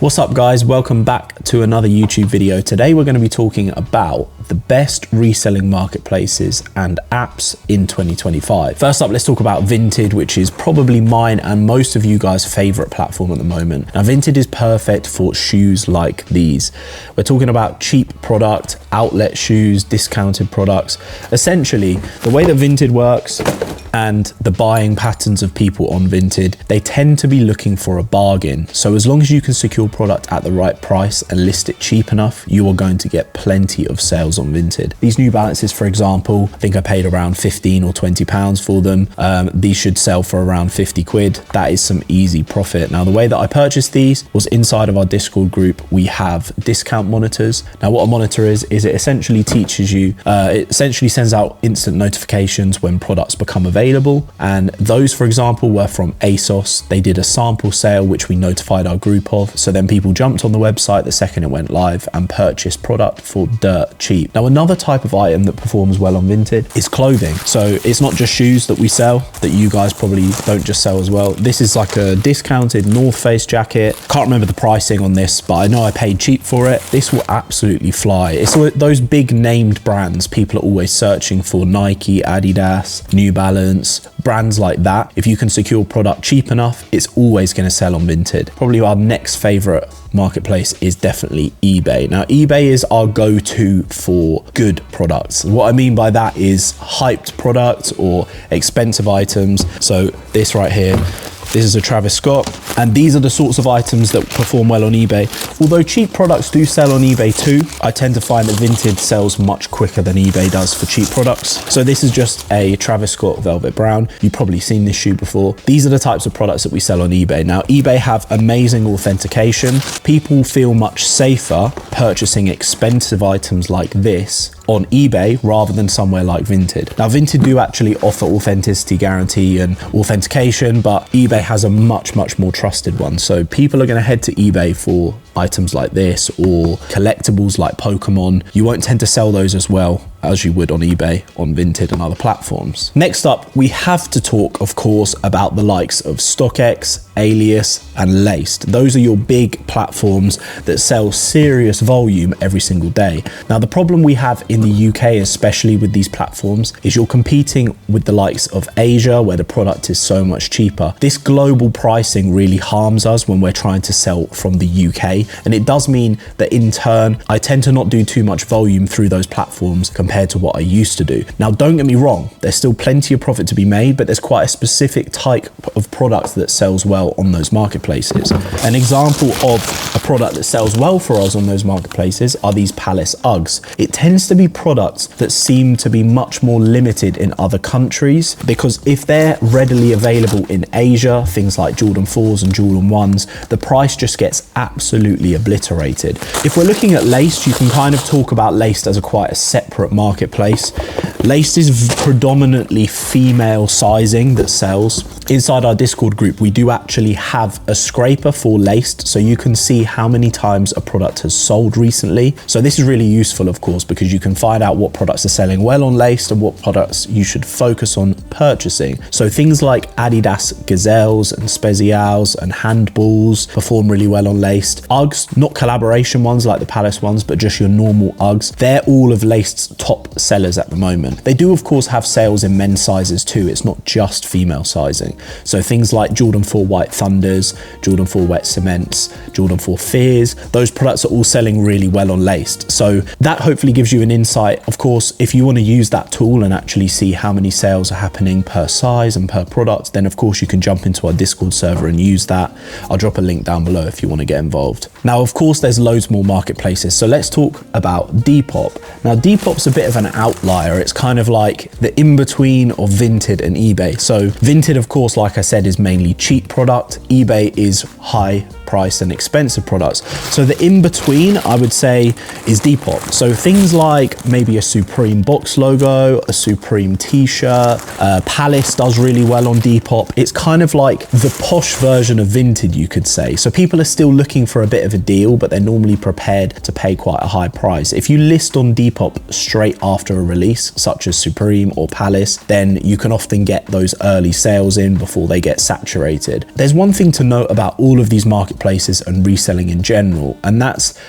What's up guys, welcome back to another YouTube video. Today we're going to be talking about the best reselling marketplaces and apps in 2025. First up, let's talk about Vinted, which is probably mine and most of you guys' favorite platform at the moment. Now Vinted is perfect for shoes like these. We're talking about cheap product, outlet shoes, discounted products. Essentially, the way that Vinted works and the buying patterns of people on Vinted, they tend to be looking for a bargain. So as long as you can secure product at the right price and list it cheap enough, you are going to get plenty of sales on Vinted. These New Balances, for example, I think I paid around 15 or 20 pounds for them. These should sell for around 50 quid. That is some easy profit. Now, the way that I purchased these was inside of our Discord group. We have discount monitors. Now, what a monitor is it essentially teaches you, it essentially sends out instant notifications when products become available. And those, for example, were from ASOS. They did a sample sale, which we notified our group of. So then people jumped on the website the second it went live and purchased product for dirt cheap. Now, another type of item that performs well on Vinted is clothing. So it's not just shoes that we sell, that you guys probably don't just sell as well. This is like a discounted North Face jacket. Can't remember the pricing on this, but I know I paid cheap for it. This will absolutely fly. It's those big named brands people are always searching for: Nike, Adidas, New Balance, brands like that. If you can secure product cheap enough, it's always going to sell on Vinted. Probably our next favorite marketplace is definitely eBay. Now, eBay is our go-to for good products. What I mean by that is hyped products or expensive items. So this right here, this is a Travis Scott, and these are the sorts of items that perform well on eBay. Although cheap products do sell on eBay too, I tend to find that Vinted sells much quicker than eBay does for cheap products. So this is just a Travis Scott Velvet Brown. You've probably seen this shoe before. These are the types of products that we sell on eBay. Now, eBay have amazing authentication. People feel much safer purchasing expensive items like this on eBay rather than somewhere like Vinted. Now, Vinted do actually offer authenticity guarantee and authentication, but eBay has a much more trusted one. So people are going to head to eBay for items like this or collectibles like Pokemon. You won't tend to sell those as well as you would on eBay, on Vinted and other platforms. Next up, we have to talk, of course, about the likes of StockX, Alias, and Laced. Those are your big platforms that sell serious volume every single day. Now, the problem we have in the UK, especially with these platforms, is you're competing with the likes of Asia, where the product is so much cheaper. This global pricing really harms us when we're trying to sell from the UK, and it does mean that in turn, I tend to not do too much volume through those platforms compared to what I used to do. Now, don't get me wrong, there's still plenty of profit to be made, but there's quite a specific type of product that sells well on those marketplaces. An example of a product that sells well for us on those marketplaces are these Palace Uggs. It tends to be products that seem to be much more limited in other countries, because if they're readily available in Asia, things like Jordan 4s and Jordan 1s, the price just gets absolutely obliterated. If we're looking at Laced, you can kind of talk about Laced as quite a separate marketplace. Laced is predominantly female sizing that sells. Inside our Discord group, we do actually have a scraper for Laced, so you can see how many times a product has sold recently. So this is really useful, of course, because you can find out what products are selling well on Laced and what products you should focus on purchasing. So things like Adidas Gazelles and Spezials and handballs perform really well on Laced. Uggs, not collaboration ones like the Palace ones, but just your normal Uggs, they're all of Laced's top sellers at the moment. They do, of course, have sales in men's sizes too. It's not just female sizing. So things like Jordan 4 White Thunders, Jordan 4 Wet Cements, Jordan 4 Fears, those products are all selling really well on Laced. So that hopefully gives you an insight. Of course, if you want to use that tool and actually see how many sales are happening per size and per product, then of course you can jump into our Discord server and use that. I'll drop a link down below if you want to get involved. Now, of course, there's loads more marketplaces. So let's talk about Depop. Now, Depop's a bit of an outlier. It's kind of like the in-between of Vinted and eBay. So Vinted, of course, like I said, is mainly cheap product. eBay is high price and expensive products. So the in-between, I would say, is Depop. So things like maybe a Supreme box logo, a Supreme t-shirt, Palace does really well on Depop. It's kind of like the posh version of Vinted, you could say. So people are still looking for a bit of a deal, but they're normally prepared to pay quite a high price. If you list on Depop straight after a release, such as Supreme or Palace, then you can often get those early sales in before they get saturated. There's one thing to note about all of these marketplaces marketplaces and reselling in general, and that's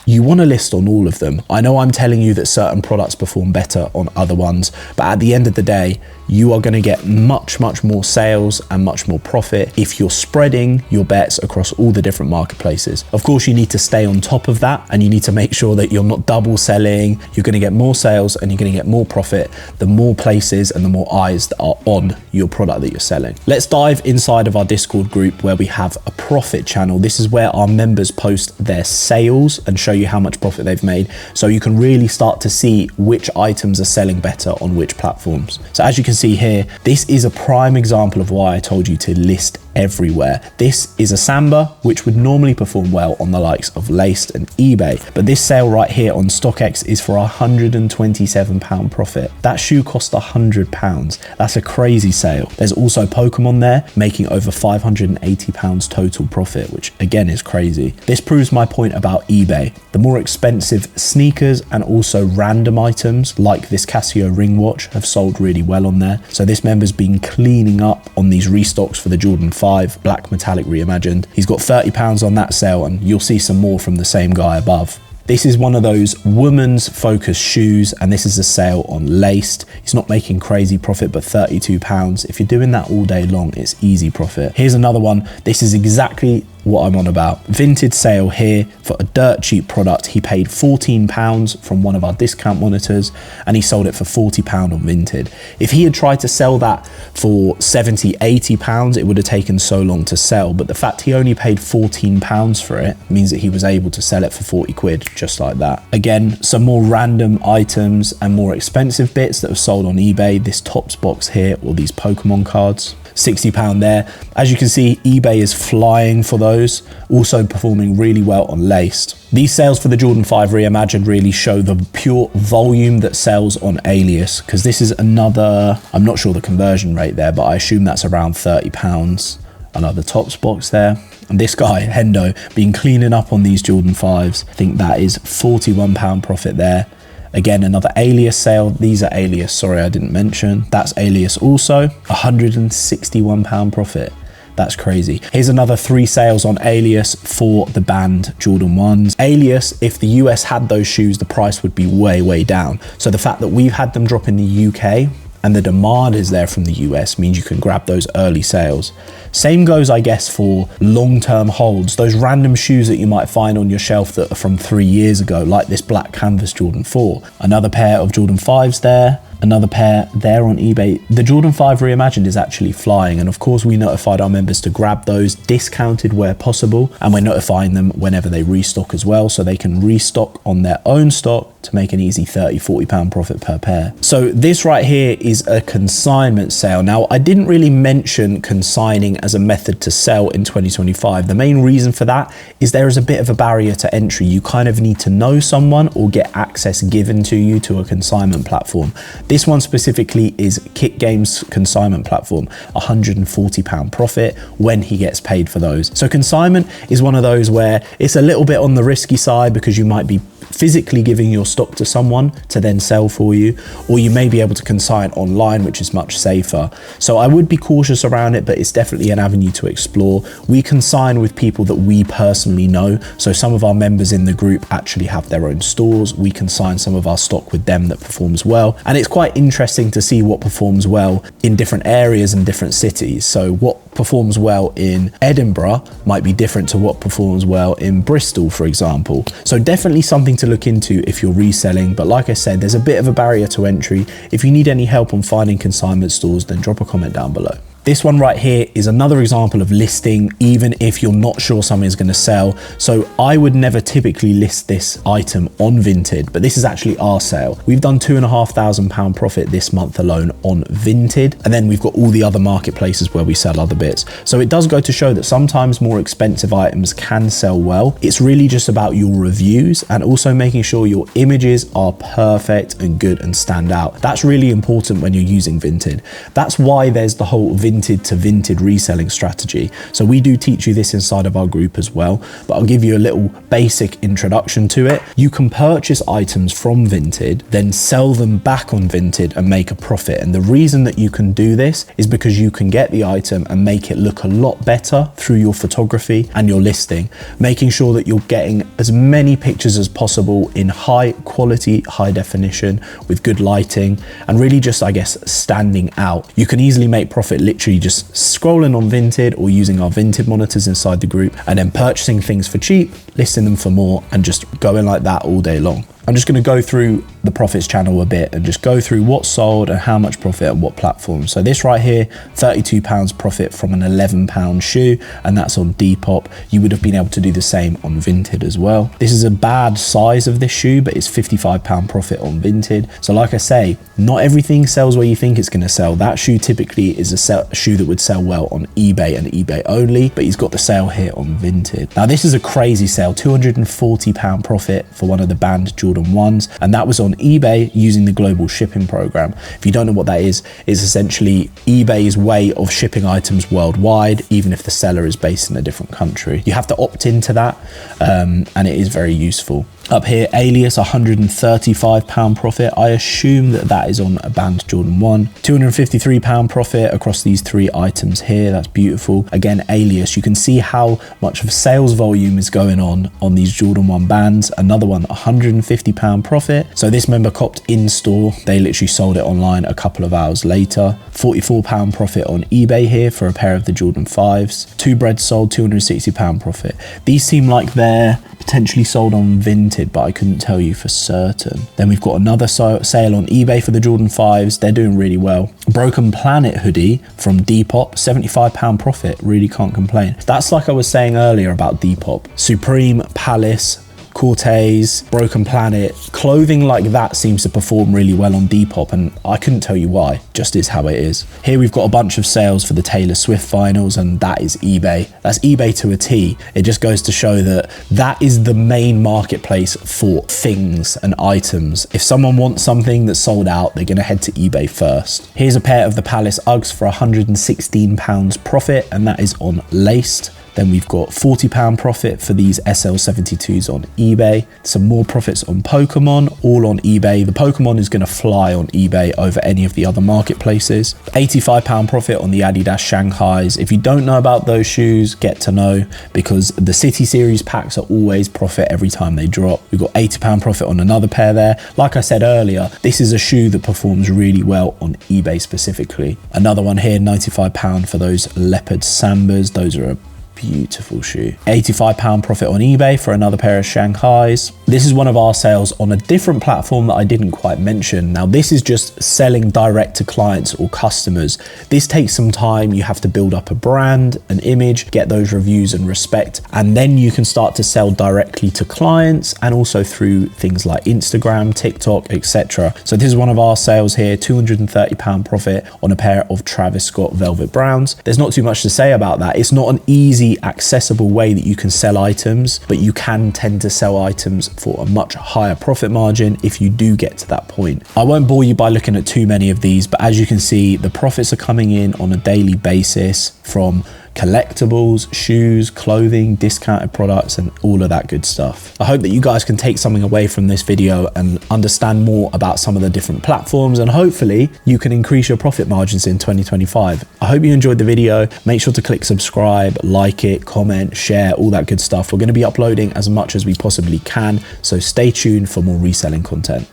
you want to list on all of them. I know I'm telling you that certain products perform better on other ones, but at the end of the day, you are going to get much more sales and much more profit if you're spreading your bets across all the different marketplaces. Of course, you need to stay on top of that, and you need to make sure that you're not double selling. You're going to get more sales and you're going to get more profit the more places and the more eyes that are on your product that you're selling. Let's dive inside of our Discord group where we have a profit channel. This is where our members post their sales and show you how much profit they've made, so you can really start to see which items are selling better on which platforms. So as you can see here, this is a prime example of why I told you to list everywhere. This is a Samba, which would normally perform well on the likes of Laced and eBay, but this sale right here on StockX is for £127 profit. That shoe cost £100. That's a crazy sale. There's also Pokemon there making over £580 total profit, which again is crazy. This proves my point about eBay. The more expensive sneakers and also random items like this Casio ring watch have sold really well on there. So this member's been cleaning up on these restocks for the Jordan 5 Black Metallic Reimagined. He's got £30 on that sale, and you'll see some more from the same guy above. This is one of those women's focused shoes, and this is a sale on Laced. He's not making crazy profit, but £32. If you're doing that all day long, it's easy profit. Here's another one. This is exactly what I'm on about. Vinted sale here for a dirt cheap product. He paid £14 from one of our discount monitors, and he sold it for £40 on Vinted. If he had tried to sell that for £70, £80, it would have taken so long to sell, but the fact he only paid £14 for it means that he was able to sell it for 40 quid just like that. Again, some more random items and more expensive bits that have sold on eBay. This Tops box here, or these Pokemon cards, £60 there. As you can see, eBay is flying for those, also performing really well on Laced. These sales for the Jordan 5 Reimagined really show the pure volume that sells on Alias, because this is another, I'm not sure the conversion rate there, but I assume that's around £30. Another Tops box there. And this guy, Hendo, been cleaning up on these Jordan 5s. I think that is £41 profit there. Again, another Alias sale. These are Alias, sorry, I didn't mention. That's Alias also, £161 profit. That's crazy. Here's another 3 sales on Alias for the banned Jordan 1s. Alias, if the US had those shoes, the price would be way down. So the fact that we've had them drop in the UK and the demand is there from the US means you can grab those early sales. Same goes, I guess, for long-term holds, those random shoes that you might find on your shelf that are from 3 years ago, like this black canvas Jordan 4. Another pair of Jordan 5s there, another pair there on eBay. The Jordan 5 Reimagined is actually flying, and of course we notified our members to grab those discounted where possible, and we're notifying them whenever they restock as well, so they can restock on their own stock to make an easy £30–40 profit per pair. So this right here is a consignment sale. Now, I didn't really mention consigning as a method to sell in 2025. The main reason for that is there is a bit of a barrier to entry. You kind of need to know someone or get access given to you to a consignment platform. This one specifically is Kick Games consignment platform, £140 profit when he gets paid for those. So consignment is one of those where it's a little bit on the risky side because you might be physically giving your stock to someone to then sell for you, or you may be able to consign online, which is much safer. So I would be cautious around it, but it's definitely an avenue to explore. We consign with people that we personally know. So some of our members in the group actually have their own stores. We consign some of our stock with them that performs well. And it's quite interesting to see what performs well in different areas and different cities. So what performs well in Edinburgh might be different to what performs well in Bristol, for example. So definitely something to look into if you're reselling, but like I said, there's a bit of a barrier to entry. If you need any help on finding consignment stores, then drop a comment down below. This one right here is another example of listing even if you're not sure something is going to sell. So I would never typically list this item on Vinted, but this is actually our sale. We've done £2,500 profit this month alone on Vinted, and then we've got all the other marketplaces where we sell other bits. So it does go to show that sometimes more expensive items can sell well. It's really just about your reviews and also making sure your images are perfect and good and stand out. That's really important when you're using Vinted. That's why there's the whole Vinted Vinted to Vinted reselling strategy. So we do teach you this inside of our group as well, but I'll give you a little basic introduction to it. You can purchase items from Vinted, then sell them back on Vinted and make a profit. And the reason that you can do this is because you can get the item and make it look a lot better through your photography and your listing, making sure that you're getting as many pictures as possible in high quality, high definition, with good lighting, and really just, I guess, standing out. You can easily make profit literally just scrolling on Vinted or using our Vinted monitors inside the group, and then purchasing things for cheap, listing them for more, and just going like that all day long. I'm just going to go through the profits channel a bit and just go through what sold and how much profit and what platform. So this right here, £32 profit from an £11 shoe, and that's on Depop. You would have been able to do the same on Vinted as well. This is a bad size of this shoe, but it's £55 profit on Vinted. So like I say, not everything sells where you think it's going to sell. That shoe typically is a shoe that would sell well on eBay and eBay only, but he's got the sale here on Vinted. Now this is a crazy sale, £240 profit for one of the banned Jordan 1s, and that was on eBay using the global shipping program. If you don't know what that is, it's essentially eBay's way of shipping items worldwide, even if the seller is based in a different country. You have to opt into that, and it is very useful. Up here, Alias, £135 profit. I assume that that is on a banned Jordan 1. £253 profit across these three items here. That's beautiful. Again, Alias, you can see how much of sales volume is going on these Jordan 1 bands. Another one, £150 profit. So this member copped in store. They literally sold it online a couple of hours later. £44 profit on eBay here for a pair of the Jordan 5s. Two breads sold, £260 profit. These seem like they're potentially sold on Vinted, but I couldn't tell you for certain. Then we've got another sale on eBay for the Jordan 5s. They're doing really well. Broken Planet hoodie from Depop, £75 profit. Really can't complain. That's like I was saying earlier about Depop. Supreme, Palace, Cortez, Broken Planet, clothing like that seems to perform really well on Depop, and I couldn't tell you why, just is how it is. Here we've got a bunch of sales for the Taylor Swift vinyls, and that is eBay. That's eBay to a T. It just goes to show that that is the main marketplace for things and items. If someone wants something that's sold out, they're gonna head to eBay first. Here's a pair of the Palace Uggs for £116 profit, and that is on Laced. Then we've got £40 profit for these SL72s on eBay. Some more profits on Pokemon, all on eBay. The Pokemon is going to fly on eBay over any of the other marketplaces. £85 profit on the Adidas Shanghais. If you don't know about those shoes, get to know, because the City Series packs are always profit every time they drop. We've got £80 profit on another pair there. Like I said earlier, this is a shoe that performs really well on eBay specifically. Another one here, £95 for those leopard Sambas. Those are a beautiful shoe. £85 profit on eBay for another pair of Shanghais. This is one of our sales on a different platform that I didn't quite mention. Now this is just selling direct to clients or customers. This takes some time. You have to build up a brand, an image, get those reviews and respect, and then you can start to sell directly to clients and also through things like Instagram, TikTok, etc. So this is one of our sales here, £230 profit on a pair of Travis Scott Velvet Browns. There's not too much to say about that. It's not an easy, accessible way that you can sell items, but you can tend to sell items for a much higher profit margin if you do get to that point. I won't bore you by looking at too many of these, but as you can see, the profits are coming in on a daily basis from collectibles, shoes, clothing, discounted products, and all of that good stuff. I hope that you guys can take something away from this video and understand more about some of the different platforms, and hopefully you can increase your profit margins in 2025. I hope you enjoyed the video. Make sure to click subscribe, like it, comment, share, all that good stuff. We're going to be uploading as much as we possibly can, so stay tuned for more reselling content.